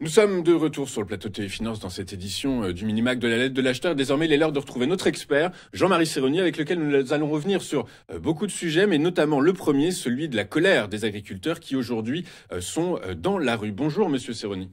Nous sommes de retour sur le plateau Téléfinance dans cette édition du Minimac de la lettre de l'acheteur. Désormais, il est l'heure de retrouver notre expert, Jean-Marie Seroni, avec lequel nous allons revenir sur beaucoup de sujets, mais notamment le premier, celui de la colère des agriculteurs qui aujourd'hui sont dans la rue. Bonjour, monsieur Seroni.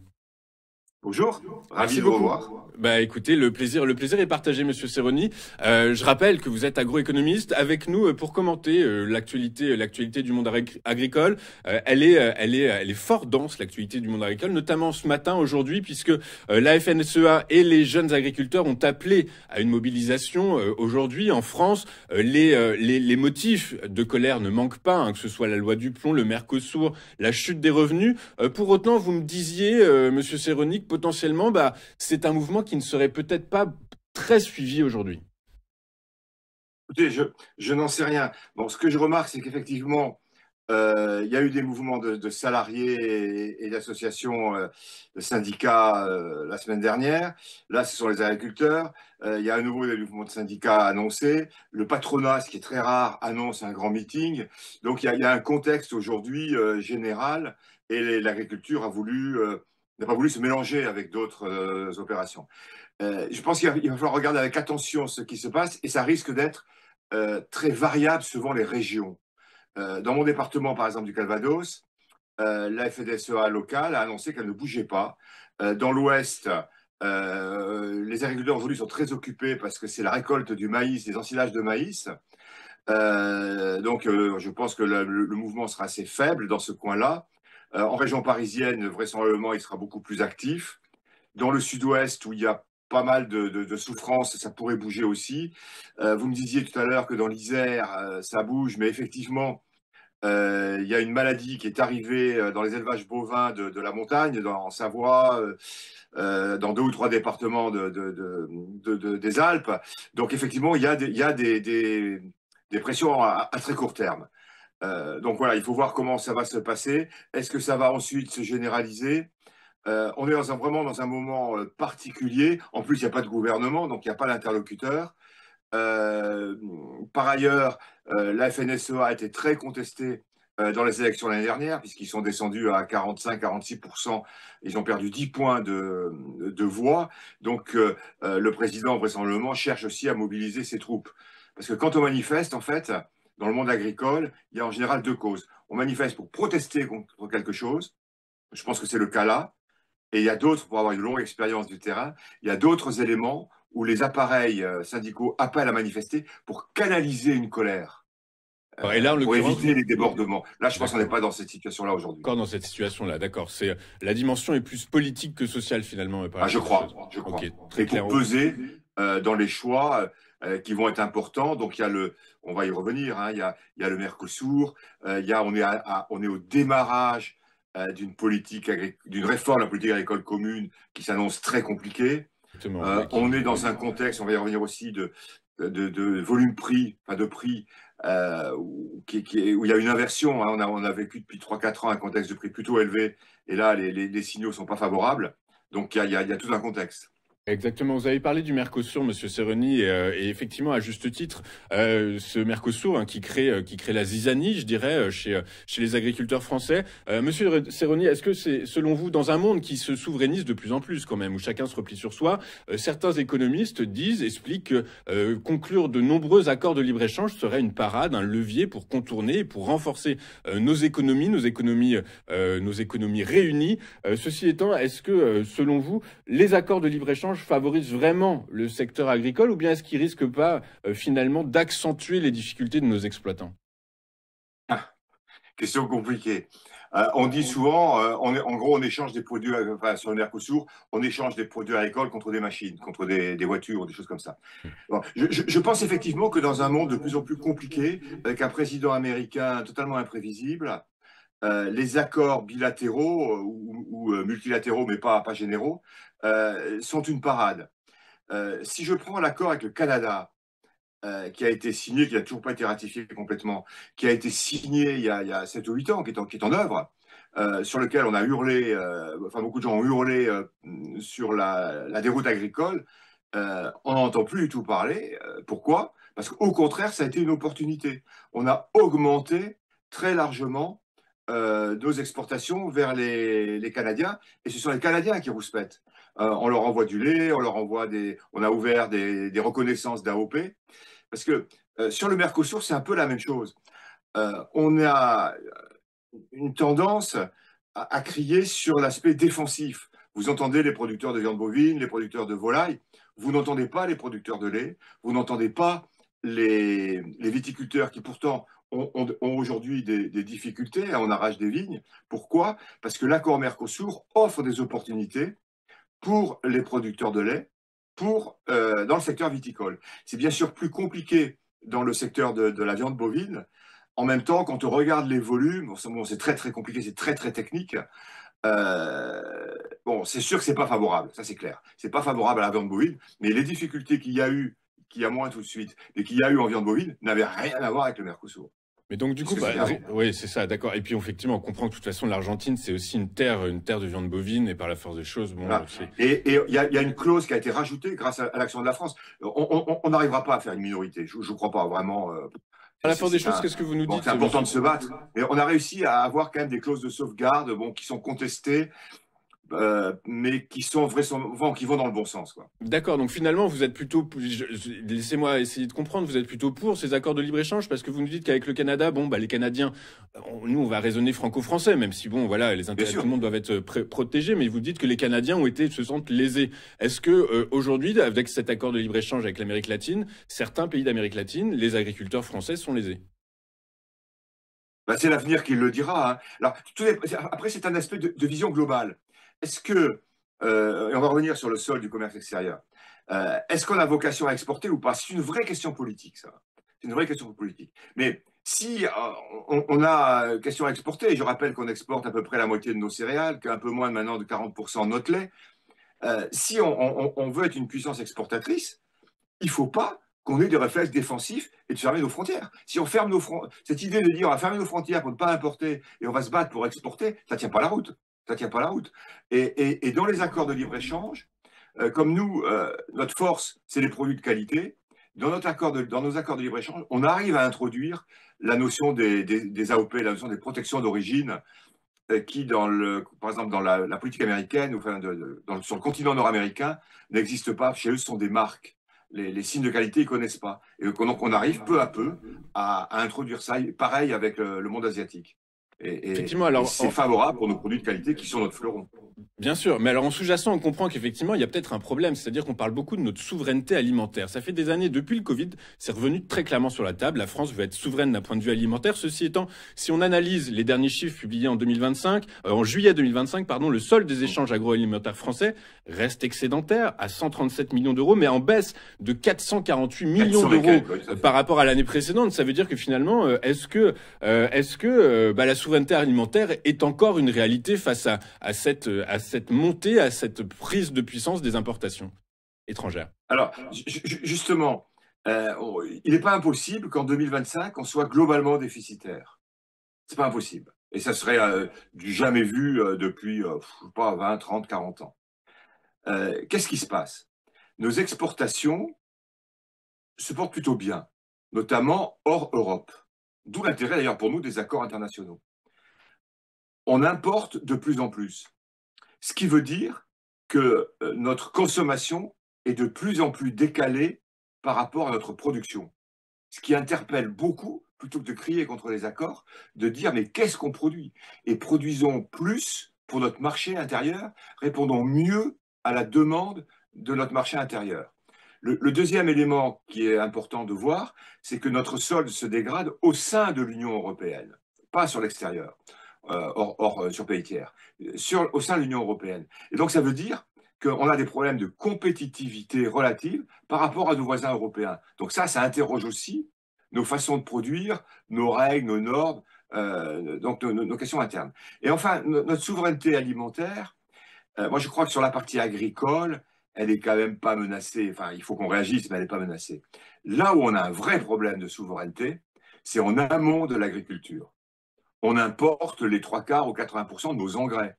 Bonjour, ravi Merci de vous beaucoup. revoir. Bah écoutez, le plaisir est partagé, monsieur Seroni. Je rappelle que vous êtes agroéconomiste avec nous pour commenter l'actualité du monde agricole. Elle est fort dense, l'actualité du monde agricole, notamment ce matin, aujourd'hui, puisque la FNSEA et les jeunes agriculteurs ont appelé à une mobilisation aujourd'hui en France. Les motifs de colère ne manquent pas, hein, que ce soit la loi du plomb, le Mercosur, la chute des revenus. Pour autant, vous me disiez, monsieur Seroni, que potentiellement, c'est un mouvement qui ne serait peut-être pas très suivi aujourd'hui. Écoutez, je n'en sais rien. Bon, ce que je remarque, c'est qu'effectivement, il y a eu des mouvements de salariés et d'associations, de syndicats la semaine dernière. Là, ce sont les agriculteurs. Il y a à nouveau des mouvements de syndicats annoncés. Le patronat, ce qui est très rare, annonce un grand meeting. Donc, il y a un contexte aujourd'hui général et l'agriculture n'a pas voulu se mélanger avec d'autres opérations. Je pense qu'il va falloir regarder avec attention ce qui se passe et ça risque d'être très variable suivant les régions. Dans mon département, par exemple, du Calvados, la FNSEA locale a annoncé qu'elle ne bougeait pas. Dans l'Ouest, les agriculteurs aujourd'hui sont très occupés parce que c'est la récolte du maïs, des ensilages de maïs. Donc, je pense que le mouvement sera assez faible dans ce coin-là. En région parisienne, vraisemblablement, il sera beaucoup plus actif. Dans le sud-ouest, où il y a pas mal de souffrances, ça pourrait bouger aussi. Vous me disiez tout à l'heure que dans l'Isère, ça bouge, mais effectivement, il y a une maladie qui est arrivée dans les élevages bovins de la montagne, en Savoie, dans deux ou trois départements des Alpes. Donc effectivement, il y a des pressions à très court terme. Donc voilà, il faut voir comment ça va se passer. Est-ce que ça va ensuite se généraliser? On est vraiment dans un moment particulier. En plus, il n'y a pas de gouvernement, donc il n'y a pas d'interlocuteur. Euh, Par ailleurs, la FNSEA a été très contestée dans les élections l'année dernière, puisqu'ils sont descendus à 45-46%. Ils ont perdu 10 points de voix. Donc, le président, vraisemblablement, cherche aussi à mobiliser ses troupes. Parce que quand on manifeste, en fait, dans le monde agricole, il y a en général deux causes. On manifeste pour protester contre quelque chose. Je pense que c'est le cas là. Et il y a d'autres, pour avoir une longue expérience du terrain, il y a d'autres éléments où les appareils syndicaux appellent à manifester pour canaliser une colère, Et là, en pour l'occurrence, éviter les débordements. Là, je pense qu'on n'est d'accord. pas dans cette situation-là aujourd'hui. Encore dans cette situation-là, d'accord. C'est la dimension est plus politique que sociale finalement par Ah, la je suite des crois, choses. je Ok, crois. très Et clair. pour peser dans les choix qui vont être importants, donc il y a on va y revenir, hein, il y a le Mercosur, on est au démarrage d'une réforme de la politique agricole commune qui s'annonce très compliquée. Exactement. Ouais, On est dans un contexte, on va y revenir aussi, de volume prix, enfin de prix, où il y a une inversion, hein. On a vécu depuis 3-4 ans un contexte de prix plutôt élevé, et là, les signaux ne sont pas favorables. Donc, il y a tout un contexte. Exactement. Vous avez parlé du Mercosur, Monsieur Seroni, et effectivement, à juste titre, ce Mercosur hein, qui crée la zizanie, je dirais, chez les agriculteurs français. Monsieur Seroni, est-ce que c'est, selon vous, dans un monde qui se souverainise de plus en plus quand même, où chacun se replie sur soi, certains économistes expliquent que conclure de nombreux accords de libre-échange serait une parade, un levier pour contourner et pour renforcer nos économies réunies. Ceci étant, est-ce que, selon vous, les accords de libre-échange favorisent vraiment le secteur agricole ou bien est-ce qu'ils risquent pas finalement d'accentuer les difficultés de nos exploitants? Question compliquée. On dit souvent, en gros, on échange des produits, enfin, sur le Mercosur, on échange des produits agricoles contre des machines, contre des voitures, des choses comme ça. Bon, je pense effectivement que dans un monde de plus en plus compliqué, avec un président américain totalement imprévisible, les accords bilatéraux ou multilatéraux, mais pas généraux, sont une parade. Si je prends l'accord avec le Canada, qui a été signé, qui n'a toujours pas été ratifié complètement, qui a été signé il y a 7 ou 8 ans, qui est en œuvre, sur lequel on a hurlé, enfin beaucoup de gens ont hurlé sur la déroute agricole, on n'entend plus du tout parler. Pourquoi? Parce qu'au contraire, ça a été une opportunité. On a augmenté très largement nos exportations vers les Canadiens, et ce sont les Canadiens qui rouspètent. On leur envoie du lait, on a ouvert des reconnaissances d'AOP, parce que sur le Mercosur, c'est un peu la même chose. On a une tendance à crier sur l'aspect défensif. Vous entendez les producteurs de viande bovine, les producteurs de volaille, vous n'entendez pas les producteurs de lait, vous n'entendez pas les viticulteurs qui pourtant ont aujourd'hui des difficultés, on arrache des vignes. Pourquoi? Parce que l'accord Mercosur offre des opportunités pour les producteurs de lait, dans le secteur viticole. C'est bien sûr plus compliqué dans le secteur de la viande bovine. En même temps, quand on regarde les volumes, bon, c'est très très compliqué, c'est très très technique. Bon, c'est sûr que c'est pas favorable, ça c'est clair. C'est pas favorable à la viande bovine, mais les difficultés qu'il y a moins tout de suite, et qu'il y a eu en viande bovine, n'avaient rien à voir avec le Mercosur. Mais donc du coup, oui, c'est ça, d'accord. Et puis effectivement, on comprend que de toute façon, l'Argentine, c'est aussi une terre de viande bovine, et par la force des choses, bon. Voilà. Et il y a une clause qui a été rajoutée grâce à l'action de la France. On n'arrivera pas à faire une minorité, je ne crois pas vraiment. À la force des choses, qu'est-ce que vous nous dites? C'est important de se battre, mais on a réussi à avoir quand même des clauses de sauvegarde, bon, qui sont contestées. Mais qui vont dans le bon sens, quoi. D'accord, donc finalement, vous êtes plutôt, laissez-moi essayer de comprendre, vous êtes plutôt pour ces accords de libre-échange, parce que vous nous dites qu'avec le Canada, bon, bah, les Canadiens, nous, on va raisonner franco-français, même si, bon, voilà, les intérêts de tout le monde doivent être protégés, mais vous dites que les Canadiens se sentent lésés. Est-ce que, aujourd'hui, avec cet accord de libre-échange avec l'Amérique latine, certains pays d'Amérique latine, les agriculteurs français sont lésés? Bah, c'est l'avenir qui le dira, hein. Alors, après, c'est un aspect de vision globale. Est-ce que, et on va revenir sur le sol du commerce extérieur, est-ce qu'on a vocation à exporter ou pas? C'est une vraie question politique, ça. C'est une vraie question politique. Mais si on a question à exporter, et je rappelle qu'on exporte à peu près la moitié de nos céréales, qu'un peu moins maintenant de 40% de notre lait, si on veut être une puissance exportatrice, il ne faut pas qu'on ait des réflexes défensifs et de fermer nos frontières. Si on ferme nos frontières, cette idée de dire on va fermer nos frontières pour ne pas importer et on va se battre pour exporter, ça ne tient pas la route. Ça tient pas la route. Et dans les accords de libre-échange, comme nous, notre force, c'est les produits de qualité, dans nos accords de libre-échange, on arrive à introduire la notion des AOP, la notion des protections d'origine, qui, par exemple, dans la politique américaine, ou enfin, sur le continent nord-américain, n'existe pas. Chez eux, ce sont des marques. Les signes de qualité, ils ne connaissent pas. Et donc, on arrive peu à peu à introduire ça, pareil avec le monde asiatique. Effectivement, et c'est favorable pour nos produits de qualité qui sont notre fleuron. Bien sûr, mais alors en sous-jacent, on comprend qu'effectivement, il y a peut-être un problème, c'est-à-dire qu'on parle beaucoup de notre souveraineté alimentaire. Ça fait des années, depuis le Covid, c'est revenu très clairement sur la table. La France veut être souveraine d'un point de vue alimentaire. Ceci étant, si on analyse les derniers chiffres publiés en juillet 2025, pardon, le solde des échanges agroalimentaires français reste excédentaire à 137 millions d'euros, mais en baisse de 448 millions d'euros par rapport à l'année précédente. Ça veut dire que finalement, est-ce que la souveraineté alimentaire est encore une réalité face à cette montée, à cette prise de puissance des importations étrangères? Alors, justement, il n'est pas impossible qu'en 2025, on soit globalement déficitaire. C'est pas impossible. Et ça serait du jamais vu depuis, je sais pas, 20, 30, 40 ans. Qu'est-ce qui se passe? Nos exportations se portent plutôt bien, notamment hors Europe. D'où l'intérêt d'ailleurs pour nous des accords internationaux. On importe de plus en plus. Ce qui veut dire que notre consommation est de plus en plus décalée par rapport à notre production. Ce qui interpelle beaucoup, plutôt que de crier contre les accords, de dire mais qu'est-ce qu'on produit? Et produisons plus pour notre marché intérieur, répondons mieux à la demande de notre marché intérieur. Le deuxième élément qui est important de voir, c'est que notre solde se dégrade au sein de l'Union européenne, pas sur l'extérieur. Sur pays tiers, au sein de l'Union européenne. Et donc, ça veut dire qu'on a des problèmes de compétitivité relative par rapport à nos voisins européens. Donc ça interroge aussi nos façons de produire, nos règles, nos normes, donc nos questions internes. Et enfin, notre souveraineté alimentaire, moi je crois que sur la partie agricole, elle n'est quand même pas menacée. Enfin, il faut qu'on réagisse, mais elle n'est pas menacée. Là où on a un vrai problème de souveraineté, c'est en amont de l'agriculture. On importe les 3/4 ou 80% de nos engrais.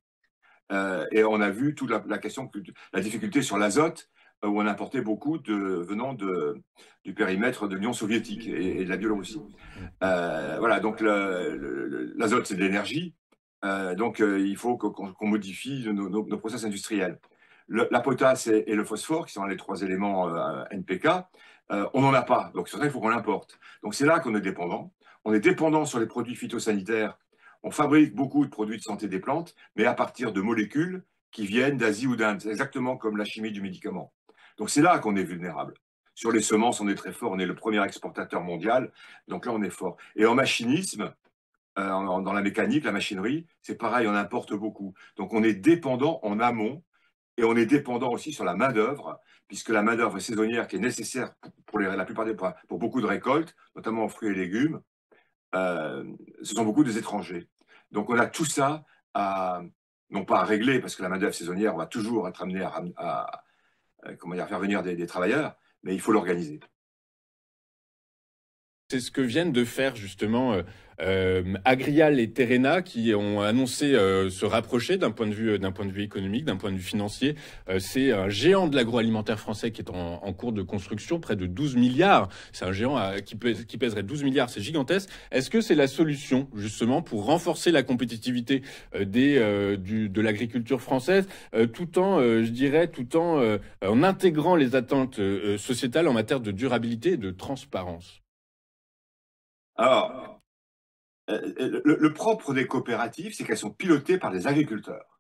Et on a vu toute la question, la difficulté sur l'azote où on importait beaucoup venant du périmètre de l'Union soviétique et de la Biélorussie. Voilà, donc l'azote, c'est de l'énergie. Donc, il faut qu'on modifie nos process industriels. La potasse et le phosphore, qui sont les 3 éléments NPK, on n'en a pas. Donc, c'est vrai qu'il faut qu'on l'importe. Donc, c'est là qu'on est dépendant. On est dépendant sur les produits phytosanitaires. On fabrique beaucoup de produits de santé des plantes, mais à partir de molécules qui viennent d'Asie ou d'Inde. C'est exactement comme la chimie du médicament. Donc, c'est là qu'on est vulnérable. Sur les semences, on est très fort. On est le premier exportateur mondial. Donc là, on est fort. Et en machinisme, dans la mécanique, la machinerie, c'est pareil, on importe beaucoup. Donc on est dépendant en amont et on est dépendant aussi sur la main-d'œuvre, puisque la main-d'œuvre saisonnière qui est nécessaire pour la plupart pour beaucoup de récoltes, notamment en fruits et légumes, ce sont beaucoup des étrangers. Donc on a tout ça non pas à régler, parce que la main-d'œuvre saisonnière, on va toujours être amené à faire venir des travailleurs, mais il faut l'organiser. C'est ce que viennent de faire justement Agrial et Terrena qui ont annoncé se rapprocher d'un point de vue économique, d'un point de vue financier. C'est un géant de l'agroalimentaire français qui est en cours de construction, près de 12 milliards. C'est un géant qui pèserait 12 milliards, c'est gigantesque. Est-ce que c'est la solution justement pour renforcer la compétitivité de l'agriculture française, tout en intégrant les attentes sociétales en matière de durabilité et de transparence? Alors, le propre des coopératives, c'est qu'elles sont pilotées par des agriculteurs.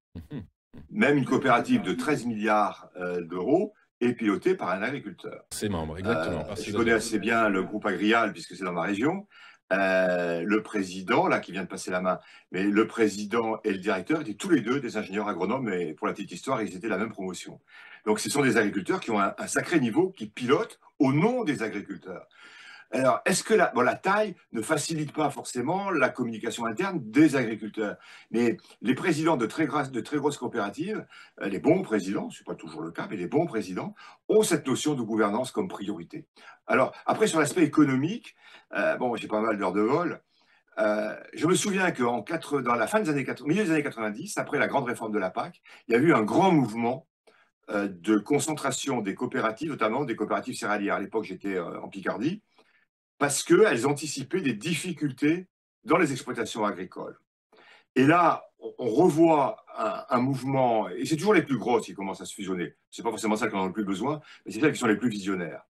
Même une coopérative de 13 milliards d'euros est pilotée par un agriculteur. Ses membres, exactement. Je connais assez bien le groupe Agrial, puisque c'est dans ma région. Le président, là, qui vient de passer la main, mais le président et le directeur étaient tous les deux des ingénieurs agronomes, et pour la petite histoire, ils étaient la même promotion. Donc, ce sont des agriculteurs qui ont un sacré niveau, qui pilotent au nom des agriculteurs. Alors, est-ce que la taille ne facilite pas forcément la communication interne des agriculteurs? Mais les présidents de très grosses coopératives, les bons présidents, ce n'est pas toujours le cas, mais les bons présidents ont cette notion de gouvernance comme priorité. Alors, après, sur l'aspect économique, bon, j'ai pas mal d'heures de vol. Je me souviens dans la fin des milieu des années 90, après la grande réforme de la PAC, il y a eu un grand mouvement de concentration des coopératives, notamment des coopératives céréalières. À l'époque, j'étais en Picardie, parce qu'elles anticipaient des difficultés dans les exploitations agricoles. Et là, on revoit un mouvement, et c'est toujours les plus grosses qui commencent à se fusionner. Ce n'est pas forcément ça qu'on a le plus besoin, mais c'est celles qui sont les plus visionnaires.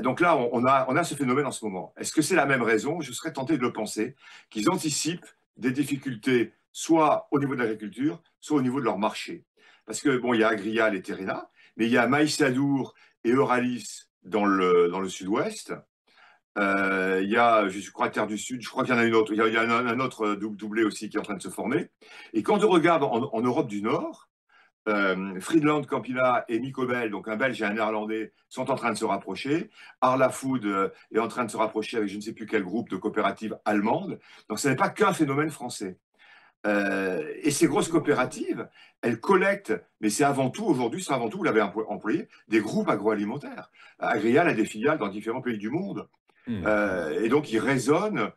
Donc là, on a ce phénomène en ce moment. Est-ce que c'est la même raison? Je serais tenté de le penser, qu'ils anticipent des difficultés soit au niveau de l'agriculture, soit au niveau de leur marché. Parce que, bon, il y a Agrial et Terrena, mais il y a Maïsadour et Euralis dans le sud-ouest. Il y a, je crois, Terre du Sud, je crois qu'il y en a une autre. Il y a un autre doublé aussi qui est en train de se former. Et quand on regarde en Europe du Nord, Friedland Campina et Micobel, donc un Belge et un Néerlandais, sont en train de se rapprocher. Arla Food est en train de se rapprocher avec je ne sais plus quel groupe de coopératives allemandes. Donc ce n'est pas qu'un phénomène français. Et ces grosses coopératives, elles collectent, mais c'est avant tout, aujourd'hui, vous l'avez employé, des groupes agroalimentaires. Agrial a des filiales dans différents pays du monde. Et donc, ils raisonnent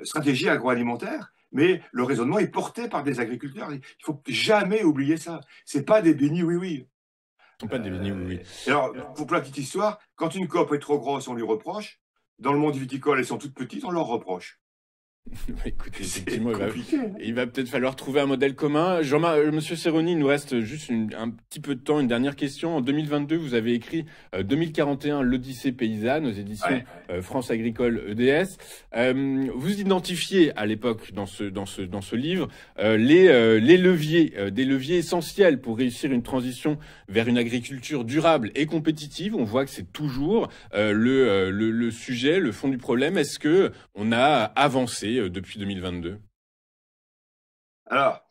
stratégie agroalimentaire, mais le raisonnement est porté par des agriculteurs. Il ne faut jamais oublier ça. Ce n'est pas des bénis oui-oui. Ce ne sont pas des bénis oui-oui. Alors, pour la petite histoire, quand une coop est trop grosse, on lui reproche. Dans le monde viticole, elles sont toutes petites, on leur reproche. Écoutez, effectivement, il va peut-être falloir trouver un modèle commun. Monsieur Serroni, il nous reste juste un petit peu de temps. Une dernière question. En 2022, vous avez écrit 2041, l'Odyssée paysanne aux éditions France Agricole EDS. Vous identifiez à l'époque dans ce livre les leviers, des leviers essentiels pour réussir une transition vers une agriculture durable et compétitive. On voit que c'est toujours le sujet, le fond du problème. Est-ce que on a avancé depuis 2022? Alors,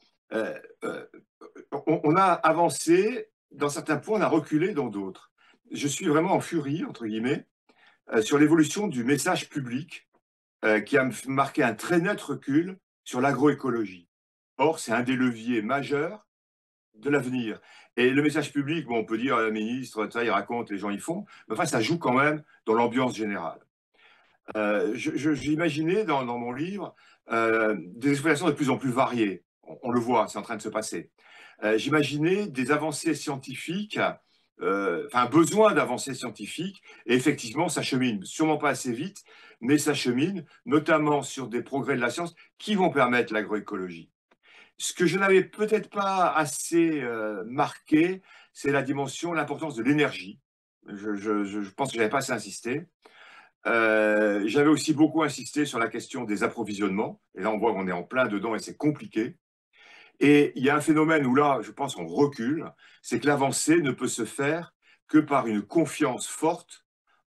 on a avancé dans certains points, on a reculé dans d'autres. Je suis vraiment en furie, entre guillemets, sur l'évolution du message public qui a marqué un très net recul sur l'agroécologie. Or, c'est un des leviers majeurs de l'avenir. Et le message public, bon, on peut dire, le ministre, ça, il raconte, les gens y font, mais enfin, ça joue quand même dans l'ambiance générale. J'imaginais dans mon livre des exploitations de plus en plus variées. On le voit, c'est en train de se passer. j'imaginais des avancées scientifiques, enfin un besoin d'avancées scientifiques, et effectivement, ça chemine, sûrement pas assez vite, mais ça chemine, notamment sur des progrès de la science qui vont permettre l'agroécologie. Ce que je n'avais peut-être pas assez marqué, c'est la dimension, l'importance de l'énergie. Je pense que je n'avais pas assez insisté. J'avais aussi beaucoup insisté sur la question des approvisionnements. Et là, on voit qu'on est en plein dedans et c'est compliqué. Et il y a un phénomène où là, je pense qu'on recule, c'est que l'avancée ne peut se faire que par une confiance forte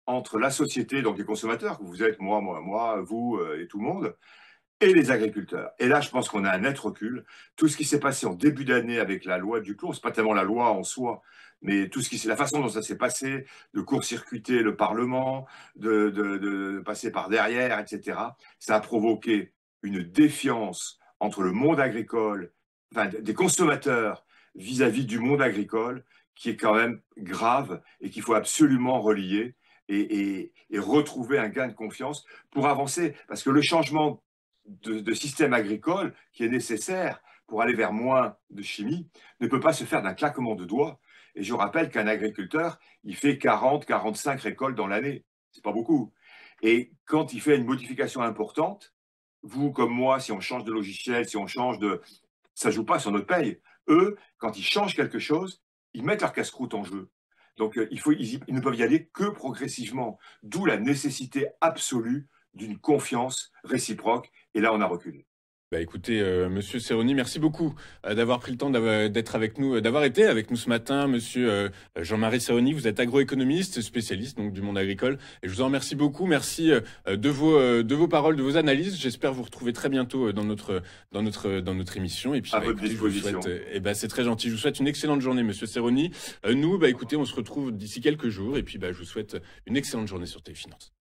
entre la société, donc les consommateurs, que vous êtes, moi, vous et tout le monde, et les agriculteurs. Et là, je pense qu'on a un net recul. Tout ce qui s'est passé en début d'année avec la loi Duclos, c'est pas tellement la loi en soi, mais tout ce qui, la façon dont ça s'est passé, de court-circuiter le Parlement, de passer par derrière, etc. Ça a provoqué une défiance entre le monde agricole, enfin, des consommateurs vis-à-vis du monde agricole, qui est quand même grave et qu'il faut absolument relier et retrouver un gain de confiance pour avancer. Parce que le changement de système agricole qui est nécessaire pour aller vers moins de chimie ne peut pas se faire d'un claquement de doigts. Et je rappelle qu'un agriculteur, il fait 40, 45 récoltes dans l'année. C'est pas beaucoup. Et quand il fait une modification importante, vous comme moi, si on change de logiciel, si on change de... Ça joue pas sur notre paye. Eux, quand ils changent quelque chose, ils mettent leur casse-croûte en jeu. Donc ils ne peuvent y aller que progressivement. D'où la nécessité absolue d'une confiance réciproque. Et là, on a reculé. Bah écoutez, Monsieur Serroni, merci beaucoup d'avoir pris le temps d'être avec nous, d'avoir été avec nous ce matin, Monsieur Jean-Marie Serroni. Vous êtes agroéconomiste, spécialiste donc du monde agricole, et je vous en remercie beaucoup. Merci de vos paroles, de vos analyses. J'espère vous retrouver très bientôt dans notre émission. Et puis À bah, votre écoutez, je vous disposition. souhaite, c'est très gentil. Je vous souhaite une excellente journée, Monsieur Serroni. Nous, bah écoutez, on se retrouve d'ici quelques jours, et puis bah je vous souhaite une excellente journée sur Téléfinance.